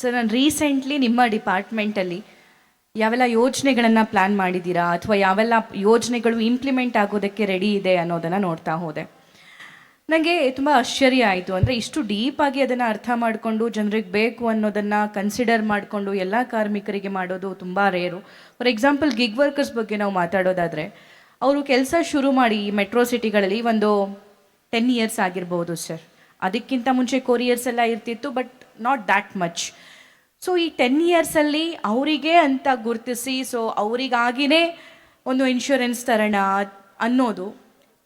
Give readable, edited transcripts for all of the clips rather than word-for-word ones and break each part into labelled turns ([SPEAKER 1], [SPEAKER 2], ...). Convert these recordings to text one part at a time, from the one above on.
[SPEAKER 1] Sir, ನಾನು recently ನಿಮ್ಮ ಡಿಪಾರ್ಟ್ಮೆಂಟಲ್ಲಿ ಯಾವೆಲ್ಲ ಯೋಜನೆಗಳನ್ನು ಪ್ಲ್ಯಾನ್ ಮಾಡಿದ್ದೀರಾ ಅಥವಾ ಯಾವೆಲ್ಲ ಯೋಜನೆಗಳು ಇಂಪ್ಲಿಮೆಂಟ್ ಆಗೋದಕ್ಕೆ ರೆಡಿ ಇದೆ ಅನ್ನೋದನ್ನು ನೋಡ್ತಾ ಹೋದೆ. ನನಗೆ ತುಂಬ ಆಶ್ಚರ್ಯ ಆಯಿತು. ಅಂದರೆ ಇಷ್ಟು ಡೀಪಾಗಿ ಅದನ್ನು ಅರ್ಥ ಮಾಡಿಕೊಂಡು ಜನರಿಗೆ ಬೇಕು ಅನ್ನೋದನ್ನು ಕನ್ಸಿಡರ್ ಮಾಡಿಕೊಂಡು ಎಲ್ಲ ಕಾರ್ಮಿಕರಿಗೆ ಮಾಡೋದು ತುಂಬ rare. For example gig workers ಬಗ್ಗೆ ನಾವು ಮಾತಾಡೋದಾದರೆ, ಅವರು ಕೆಲಸ ಶುರು ಮಾಡಿ ಮೆಟ್ರೋ ಸಿಟಿಗಳಲ್ಲಿ ಒಂದು 10 ಇಯರ್ಸ್ ಆಗಿರ್ಬೋದು ಸರ್. ಅದಕ್ಕಿಂತ ಮುಂಚೆ ಕೊರಿಯರ್ಸ್ ಎಲ್ಲ ಇರ್ತಿತ್ತು, but not that much. So ಈ 10 ಇಯರ್ಸಲ್ಲಿ ಅವರಿಗೆ ಅಂತ ಗುರುತಿಸಿ, ಸೊ ಅವರಿಗಾಗಿನೇ ಒಂದು ಇನ್ಶೂರೆನ್ಸ್ ತರೋಣ ಅನ್ನೋದು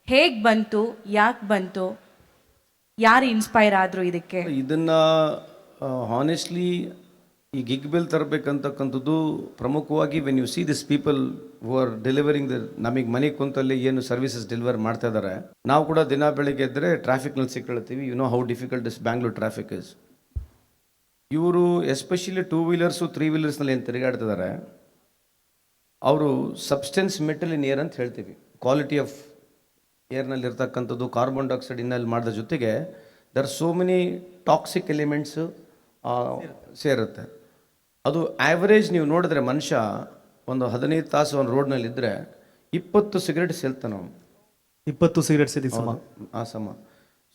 [SPEAKER 1] ಹೇಗೆ ಬಂತು, ಯಾಕೆ ಬಂತು, ಯಾರು ಇನ್ಸ್ಪೈರ್ ಆದರು ಇದಕ್ಕೆ?
[SPEAKER 2] ಇದನ್ನು ಹಾನೆಸ್ಟ್ಲಿ ಈ ಗಿಗ್ ಬಿಲ್ ತರಬೇಕಂತಕ್ಕಂಥದ್ದು ಪ್ರಮುಖವಾಗಿ when U see this people who are delivering ನಮಗೆ ಮನೆ ಕುಂತಲ್ಲಿ ಏನು ಸರ್ವಿಸಸ್ ಡೆಲಿವರ್ ಮಾಡ್ತಾ ಇದ್ದಾರೆ. ನಾವು ಕೂಡ ದಿನ ಬೆಳಿಗ್ಗೆ ಎದ್ದರೆ ಟ್ರಾಫಿಕ್ನಲ್ಲಿ ಸಿಕ್ಕೊಳ್ತೀವಿ. You know how difficult is Bangalore traffic is. ಇವರು ಎಸ್ಪೆಷಲಿ 2 ವೀಲರ್ಸು 3 ವೀಲರ್ಸ್ನಲ್ಲಿ ಏನು ತಿರುಗಾಡ್ತಿದ್ದಾರೆ, ಅವರು ಸಬ್ಸ್ಟೆನ್ಸ್ ಮೆಟಲ್ ಇನ್ ಏರ್ ಅಂತ ಹೇಳ್ತೀವಿ. ಕ್ವಾಲಿಟಿ ಆಫ್ ಏರ್ನಲ್ಲಿ ಇರ್ತಕ್ಕಂಥದ್ದು ಕಾರ್ಬನ್ ಡೈಆಕ್ಸೈಡ್ ಇನ್ನಲ್ಲಿ ಮಾಡಿದ ಜೊತೆಗೆ there so many toxic elements ಸೇರುತ್ತೆ. ಅದು ಆ್ಯಾವ್ರೇಜ್ ನೀವು ನೋಡಿದ್ರೆ ಮನುಷ್ಯ ಒಂದು 15 ತಾಸು ಒಂದು ರೋಡ್ನಲ್ಲಿದ್ದರೆ 20 ಸಿಗರೇಟ್ ಸೇಲ್ತಾನೆ ಅವನು.
[SPEAKER 3] 20 ಸಿಗರೇಟ್ ಸೇದಿ
[SPEAKER 2] ಆ ಸಮ.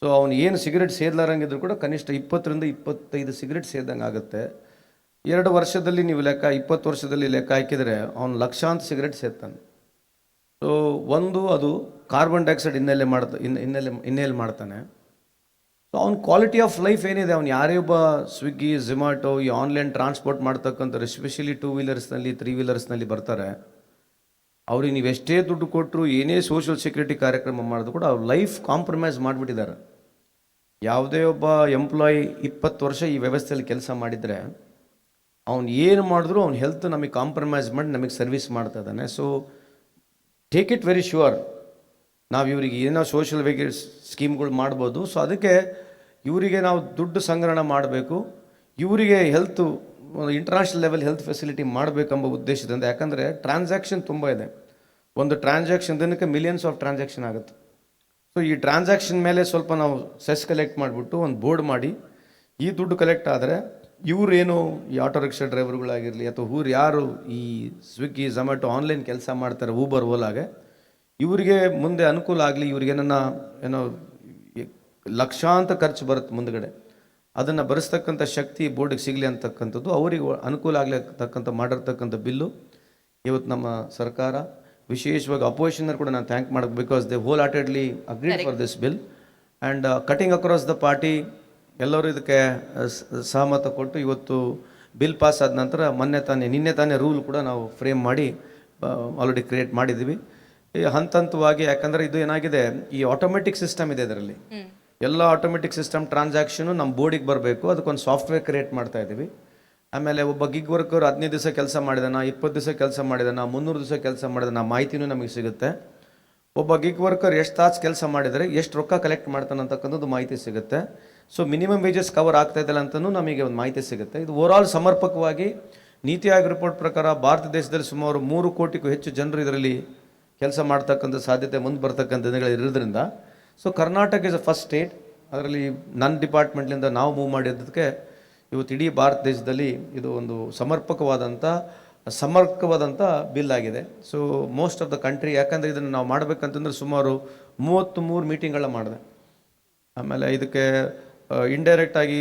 [SPEAKER 2] ಸೊ ಅವ್ನು ಏನು ಸಿಗರೇಟ್ ಸೇದಲಾರಂಗಿದ್ರು ಕೂಡ ಕನಿಷ್ಠ 20 ರಿಂದ 25 ಸಿಗರೇಟ್ ಸೇದಂಗೆ ಆಗುತ್ತೆ. 2 ವರ್ಷದಲ್ಲಿ ನೀವು ಲೆಕ್ಕ 20 ವರ್ಷದಲ್ಲಿ ಲೆಕ್ಕ ಹಾಕಿದರೆ ಅವನು ಲಕ್ಷಾಂತರ ಸಿಗರೇಟ್ ಸೇದ್ತಾನೆ. ಸೊ ಒಂದು ಅದು ಕಾರ್ಬನ್ ಡೈಆಕ್ಸೈಡ್ ಇನ್ನೆಲೆ ಮಾಡ್ತಾನೆ. ಸೊ ಅವ್ನ ಕ್ವಾಲಿಟಿ ಆಫ್ ಲೈಫ್ ಏನಿದೆ, ಅವ್ನು ಯಾರೇ ಒಬ್ಬ ಸ್ವಿಗ್ಗಿ ಝೊಮ್ಯಾಟೊ ಈ ಆನ್ಲೈನ್ ಟ್ರಾನ್ಸ್ಪೋರ್ಟ್ ಮಾಡ್ತಕ್ಕಂಥವ್ರು ಎಸ್ಪೆಷಲಿ 2 ವೀಲರ್ಸ್ನಲ್ಲಿ 3 ವೀಲರ್ಸ್ನಲ್ಲಿ ಬರ್ತಾರೆ. ಅವ್ರಿಗೆ ನೀವು ಎಷ್ಟೇ ದುಡ್ಡು ಕೊಟ್ಟರು, ಏನೇ ಸೋಷಿಯಲ್ ಸೆಕ್ಯೂರಿಟಿ ಕಾರ್ಯಕ್ರಮ ಮಾಡಿದ್ರು ಕೂಡ ಅವ್ರ ಲೈಫ್ ಕಾಂಪ್ರಮೈಸ್ ಮಾಡಿಬಿಟ್ಟಿದ್ದಾರೆ. ಯಾವುದೇ ಒಬ್ಬ ಎಂಪ್ಲಾಯಿ 20 ವರ್ಷ ಈ ವ್ಯವಸ್ಥೆಯಲ್ಲಿ ಕೆಲಸ ಮಾಡಿದರೆ ಅವ್ನು ಏನು ಮಾಡಿದ್ರು ಅವ್ನ ಹೆಲ್ತ್ ನಮಗೆ ಕಾಂಪ್ರಮೈಸ್ ಮಾಡಿ ನಮಗೆ ಸರ್ವಿಸ್ ಮಾಡ್ತಾ ಇದ್ದಾನೆ. So take it very sure. ನಾವು ಇವರಿಗೆ ಏನೋ ಸೋಷಿಯಲ್ ವೆಲ್ಫೇರ್ ಸ್ಕೀಮ್ಗಳು ಮಾಡ್ಬೋದು. ಸೊ ಅದಕ್ಕೆ ಇವರಿಗೆ ನಾವು ದುಡ್ಡು ಸಂಗ್ರಹಣೆ ಮಾಡಬೇಕು, ಇವರಿಗೆ health international level health facility ಮಾಡಬೇಕೆಂಬ ಉದ್ದೇಶದಿಂದ. ಯಾಕಂದರೆ ಟ್ರಾನ್ಸಾಕ್ಷನ್ ತುಂಬ ಇದೆ. ಒಂದು ಟ್ರಾನ್ಸಾಕ್ಷನ್ ದಿನಕ್ಕೆ ಮಿಲಿಯನ್ಸ್ ಆಫ್ ಟ್ರಾನ್ಸಾಕ್ಷನ್ ಆಗುತ್ತೆ. ಸೊ ಈ ಟ್ರಾನ್ಸಾಕ್ಷನ್ ಮೇಲೆ ಸ್ವಲ್ಪ ನಾವು ಸೆಸ್ ಕಲೆಕ್ಟ್ ಮಾಡಿಬಿಟ್ಟು ಒಂದು ಬೋರ್ಡ್ ಮಾಡಿ, ಈ ದುಡ್ಡು ಕಲೆಕ್ಟ್ ಆದರೆ ಇವರೇನು ಈ ಆಟೋ ರಿಕ್ಷಾ ಡ್ರೈವರ್ಗಳಾಗಿರಲಿ ಅಥವಾ ಯಾರು ಈ ಸ್ವಿಗ್ಗಿ ಝೊಮ್ಯಾಟೊ ಆನ್ಲೈನ್ ಕೆಲಸ ಮಾಡ್ತಾರೆ, ಊಬರ್ ಓಲಾಗೆ, ಇವರಿಗೆ ಮುಂದೆ ಅನುಕೂಲ ಆಗಲಿ. ಏನೋ ಲಕ್ಷಾಂತರ ಖರ್ಚು ಬರುತ್ತೆ ಮುಂದುಗಡೆ, ಅದನ್ನು ಭರಿಸ್ತಕ್ಕಂಥ ಶಕ್ತಿ ಬೋರ್ಡಿಗೆ ಸಿಗಲಿ ಅಂತಕ್ಕಂಥದ್ದು, ಅವರಿಗೆ ಅನುಕೂಲ ಆಗಲಿರ್ತಕ್ಕಂಥ ಮಾಡಿರ್ತಕ್ಕಂಥ ಬಿಲ್ಲು ಇವತ್ತು ನಮ್ಮ ಸರ್ಕಾರ, ವಿಶೇಷವಾಗಿ ಅಪೋಸಿಷನರ್ ಕೂಡ ನಾನು ಥ್ಯಾಂಕ್ ಮಾಡಬೇಕು. Because they whole heartedly agreed for this bill and cutting across the party ಎಲ್ಲರೂ ಇದಕ್ಕೆ ಸಹಮತ ಕೊಟ್ಟು ಇವತ್ತು ಬಿಲ್ ಪಾಸ್ ಆದ ನಂತರ ನಿನ್ನೆ ತಾನೇ ರೂಲ್ ಕೂಡ ನಾವು ಫ್ರೇಮ್ ಮಾಡಿ ಆಲ್ರೆಡಿ ಕ್ರಿಯೇಟ್ ಮಾಡಿದ್ದೀವಿ ಹಂತವಾಗಿ. ಯಾಕಂದರೆ ಇದು ಏನಾಗಿದೆ, ಈ ಆಟೋಮೆಟಿಕ್ ಸಿಸ್ಟಮ್ ಇದೆ, ಇದರಲ್ಲಿ ಎಲ್ಲ ಆಟೋಮೆಟಿಕ್ ಸಿಸ್ಟಮ್ ಟ್ರಾನ್ಸಾಕ್ಷನು ನಮ್ಮ ಬೋರ್ಡಿಗೆ ಬರಬೇಕು. ಅದಕ್ಕೊಂದು ಸಾಫ್ಟ್ವೇರ್ ಕ್ರಿಯೇಟ್ ಮಾಡ್ತಾ ಇದ್ದೀವಿ. ಆಮೇಲೆ ಒಬ್ಬ ಗಿಗ್ ವರ್ಕರ್ 15 ದಿವಸ ಕೆಲಸ ಮಾಡಿದಾನ, 20 ದಿವಸ ಕೆಲಸ ಮಾಡಿದಾನ, 300 ದಿವಸ ಕೆಲಸ ಮಾಡಿದಾನ, ಮಾಹಿತಿನೂ ನಮಗೆ ಸಿಗುತ್ತೆ. ಒಬ್ಬ ಗಿಗ್ ವರ್ಕರ್ ಎಷ್ಟು ತಾಸು ಕೆಲಸ ಮಾಡಿದರೆ ಎಷ್ಟು ರೊಕ್ಕ ಕಲೆಕ್ಟ್ ಮಾಡ್ತಾನೆ ಅಂತಕ್ಕಂಥದ್ದು ಮಾಹಿತಿ ಸಿಗುತ್ತೆ. ಸೊ ಮಿನಿಮಮ್ ವೇಜಸ್ ಕವರ್ ಆಗ್ತಾ ಇದ್ದಲ್ಲ ಅಂತಲೂ ನಮಗೆ ಒಂದು ಮಾಹಿತಿ ಸಿಗುತ್ತೆ. ಇದು ಓವರಾಲ್ ಸಮರ್ಪಕವಾಗಿ ನೀತಿ ಆಯೋಗ ರಿಪೋರ್ಟ್ ಪ್ರಕಾರ ಭಾರತ ದೇಶದಲ್ಲಿ ಸುಮಾರು 3 ಕೋಟಿಗೂ ಹೆಚ್ಚು ಜನರು ಇದರಲ್ಲಿ ಕೆಲಸ ಮಾಡ್ತಕ್ಕಂಥ ಸಾಧ್ಯತೆ ಮುಂದೆ ಬರ್ತಕ್ಕಂಥ ದಿನಗಳು ಇರೋದ್ರಿಂದ, so Karnataka is a first state. ಅದರಲ್ಲಿ ನನ್ನ ಡಿಪಾರ್ಟ್ಮೆಂಟ್ಲಿಂದ ನಾವು ಮೂವ್ ಮಾಡಿದ್ದಕ್ಕೆ ಇವತ್ತು ಇಡೀ ಭಾರತ ದೇಶದಲ್ಲಿ ಇದು ಒಂದು ಸಮರ್ಪಕವಾದಂಥ ಬಿಲ್ ಆಗಿದೆ. So most of the country, ಯಾಕಂದರೆ ಇದನ್ನು ನಾವು ಮಾಡಬೇಕಂತಂದ್ರೆ ಸುಮಾರು 33 ಮೀಟಿಂಗ್ಗಳನ್ನ ಮಾಡಿದೆ. ಆಮೇಲೆ ಇದಕ್ಕೆ ಇಂಡೈರೆಕ್ಟಾಗಿ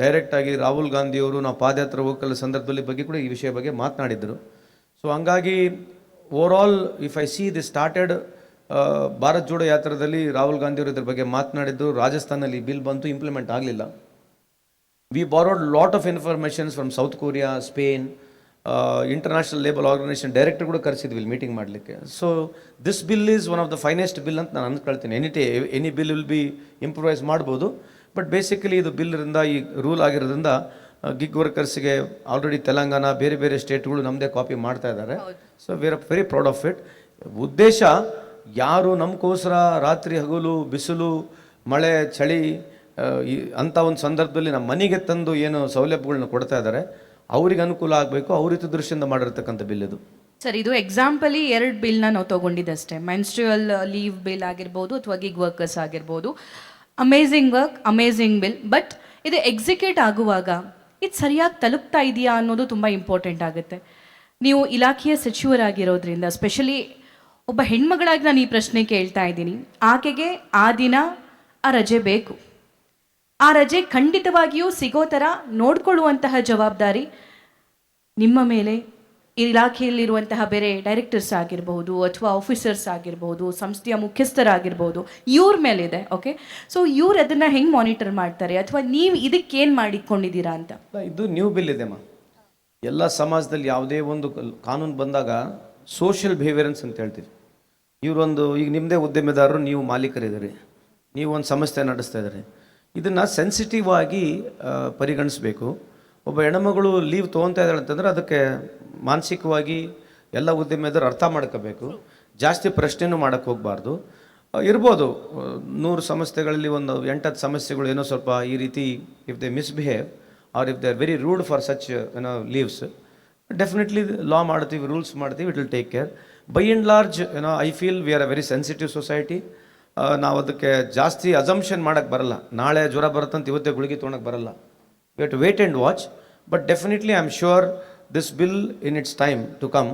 [SPEAKER 2] ಡೈರೆಕ್ಟಾಗಿ ರಾಹುಲ್ ಗಾಂಧಿಯವರು ನಾವು ಪಾದಯಾತ್ರೆ ಹೋಗಲ್ಲ ಸಂದರ್ಭದಲ್ಲಿ ಬಗ್ಗೆ ಕೂಡ ಈ ವಿಷಯ ಬಗ್ಗೆ ಮಾತನಾಡಿದರು. ಸೊ ಹಂಗಾಗಿ overall if I see the started Bharat Jodo ಯಾತ್ರೆಯಲ್ಲಿ ರಾಹುಲ್ ಗಾಂಧಿಯವರು ಇದ್ರ ಬಗ್ಗೆ ಮಾತನಾಡಿದ್ದು. ರಾಜಸ್ಥಾನಲ್ಲಿ ಬಿಲ್ ಬಂತು, ಇಂಪ್ಲಿಮೆಂಟ್ ಆಗಲಿಲ್ಲ. We borrowed lot of informations from South Korea, Spain, International Labour Organization director ಕೂಡ ಕರೆಸಿದ್ವಿ ಮೀಟಿಂಗ್ ಮಾಡಲಿಕ್ಕೆ. So this bill is one of the finest bill ಅಂತ ನಾನು ಅಂದ್ಕೊಳ್ತೀನಿ. Any bill will be improvise ಮಾಡ್ಬೋದು, ಬಟ್ ಬೇಸಿಕಲಿ ಇದು ಬಿಲ್ರಿಂದ ಈ ರೂಲ್ ಆಗಿರೋದ್ರಿಂದ ಗಿಗ್ ವರ್ಕರ್ಸ್ಗೆ ಆಲ್ರೆಡಿ ತೆಲಂಗಾಣ ಬೇರೆ ಬೇರೆ ಸ್ಟೇಟ್ಗಳು ನಮ್ಮದೇ ಕಾಪಿ ಮಾಡ್ತಾ ಇದ್ದಾರೆ. So we are very proud of it. ಉದ್ದೇಶ ಯಾರು ನಮಗೋಸ್ಕರ ರಾತ್ರಿ ಹಗಲು ಬಿಸಿಲು ಮಳೆ ಚಳಿ ಅಂಥ ಒಂದು ಸಂದರ್ಭದಲ್ಲಿ ನಮ್ಮ ಮನೆಗೆ ತಂದು ಏನು ಸೌಲಭ್ಯಗಳನ್ನ ಕೊಡ್ತಾ ಇದ್ದಾರೆ, ಅವ್ರಿಗೆ ಅನುಕೂಲ ಆಗಬೇಕು, ಅವ್ರ ದೃಷ್ಟಿಯಿಂದ ಮಾಡಿರ್ತಕ್ಕಂಥ ಬಿಲ್ ಇದು.
[SPEAKER 1] ಸರ್, ಇದು ಎಕ್ಸಾಂಪಲಿ 2 ಬಿಲ್ನ ನಾವು ತೊಗೊಂಡಿದ್ದಷ್ಟೇ. ಮೆನ್ಸ್ಟ್ರುಯಲ್ ಲೀವ್ ಬಿಲ್ ಆಗಿರ್ಬೋದು ಅಥವಾ ಗಿಗ್ ವರ್ಕರ್ಸ್ ಆಗಿರ್ಬೋದು. Amazing work, amazing bill. But ಇದು ಎಕ್ಸಿಕ್ಯೂಟ್ ಆಗುವಾಗ ಇದು ಸರಿಯಾಗಿ ತಲುಪ್ತಾ ಇದೆಯಾ ಅನ್ನೋದು ತುಂಬ ಇಂಪಾರ್ಟೆಂಟ್ ಆಗುತ್ತೆ. ನೀವು ಇಲಾಖೆಯ ಸಚಿವರಾಗಿರೋದ್ರಿಂದ ಸ್ಪೆಷಲಿ ಒಬ್ಬ ಹೆಣ್ಮಗಳಾಗಿ ನಾನು ಈ ಪ್ರಶ್ನೆ ಕೇಳ್ತಾ ಇದ್ದೀನಿ. ಆಕೆಗೆ ಆ ದಿನ ಆ ರಜೆ ಬೇಕು. ಆ ರಜೆ ಖಂಡಿತವಾಗಿಯೂ ಸಿಗೋ ಥರ ನೋಡ್ಕೊಳ್ಳುವಂತಹ ಜವಾಬ್ದಾರಿ ನಿಮ್ಮ ಮೇಲೆ, ಇಲಾಖೆಯಲ್ಲಿರುವಂತಹ ಬೇರೆ ಡೈರೆಕ್ಟರ್ಸ್ ಆಗಿರ್ಬೋದು ಅಥವಾ ಆಫೀಸರ್ಸ್ ಆಗಿರ್ಬೋದು, ಸಂಸ್ಥೆಯ ಮುಖ್ಯಸ್ಥರಾಗಿರ್ಬೋದು, ಇವ್ರ ಮೇಲಿದೆ. ಓಕೆ, ಸೊ ಇವ್ರು ಅದನ್ನು ಹೆಂಗೆ ಮಾನಿಟರ್ ಮಾಡ್ತಾರೆ ಅಥವಾ ನೀವು ಇದಕ್ಕೇನು ಮಾಡಿಕೊಂಡಿದ್ದೀರಾ ಅಂತ?
[SPEAKER 2] ಇದು ನ್ಯೂ ಬಿಲ್ ಇದೆಮ್ಮ. ಎಲ್ಲ ಸಮಾಜದಲ್ಲಿ ಯಾವುದೇ ಒಂದು ಕಾನೂನು ಬಂದಾಗ ಸೋಷಿಯಲ್ ಬಿಹೇವಿಯರೆನ್ಸ್ ಅಂತ ಹೇಳ್ತೀವಿ. ಇವರೊಂದು ಈಗ ನಿಮ್ಮದೇ ಉದ್ಯಮೆದಾರರು, ನೀವು ಮಾಲೀಕರಿದ್ದೀರಿ, ನೀವು ಒಂದು ಸಂಸ್ಥೆ ನಡೆಸ್ತಾ ಇದ್ದೀರಿ, ಇದನ್ನು ಸೆನ್ಸಿಟಿವ್ ಆಗಿ ಪರಿಗಣಿಸಬೇಕು. ಒಬ್ಬ ಹೆಣ್ಮಗಳು ಲೀವ್ ತೊಗೊತಾ ಇದ್ದಾಳೆ ಅಂತಂದರೆ ಅದಕ್ಕೆ ಮಾನಸಿಕವಾಗಿ ಎಲ್ಲ ಉದ್ಯಮೆದಾರರು ಅರ್ಥ ಮಾಡ್ಕೋಬೇಕು. ಜಾಸ್ತಿ ಪ್ರಶ್ನೆನೂ ಮಾಡೋಕ್ಕೆ ಹೋಗಬಾರ್ದು. ಇರ್ಬೋದು 100 ಸಂಸ್ಥೆಗಳಲ್ಲಿ ಒಂದು 8-10 ಸಮಸ್ಯೆಗಳು ಏನೋ ಸ್ವಲ್ಪ ಈ ರೀತಿ if they misbehave or if they are very rude for such leaves, definitely law ಮಾಡ್ತೀವಿ, ರೂಲ್ಸ್ ಮಾಡ್ತೀವಿ, it will take care. By and large I feel we are a very sensitive society. ನಾವು ಅದಕ್ಕೆ ಜಾಸ್ತಿ ಅಸಂಪ್ಷನ್ ಮಾಡೋಕ್ಕೆ ಬರಲ್ಲ. ನಾಳೆ ಜ್ವರ ಬರುತ್ತಂತ ಇವತ್ತೇ ಗುಳಿಗೆ ತೊಗೊಳಕ್ಕೆ ಬರಲ್ಲ. You have to wait and watch. But definitely I am sure this bill in its time to come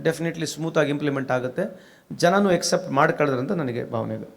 [SPEAKER 2] definitely ಸ್ಮೂತಾಗಿ ಇಂಪ್ಲಿಮೆಂಟ್ ಆಗುತ್ತೆ. ಜನನೂ ಎಕ್ಸೆಪ್ಟ್ ಮಾಡ್ಕೊಳ್ಳೋದ್ರಂತ ನನಗೆ ಭಾವನೆ ಇದೆ.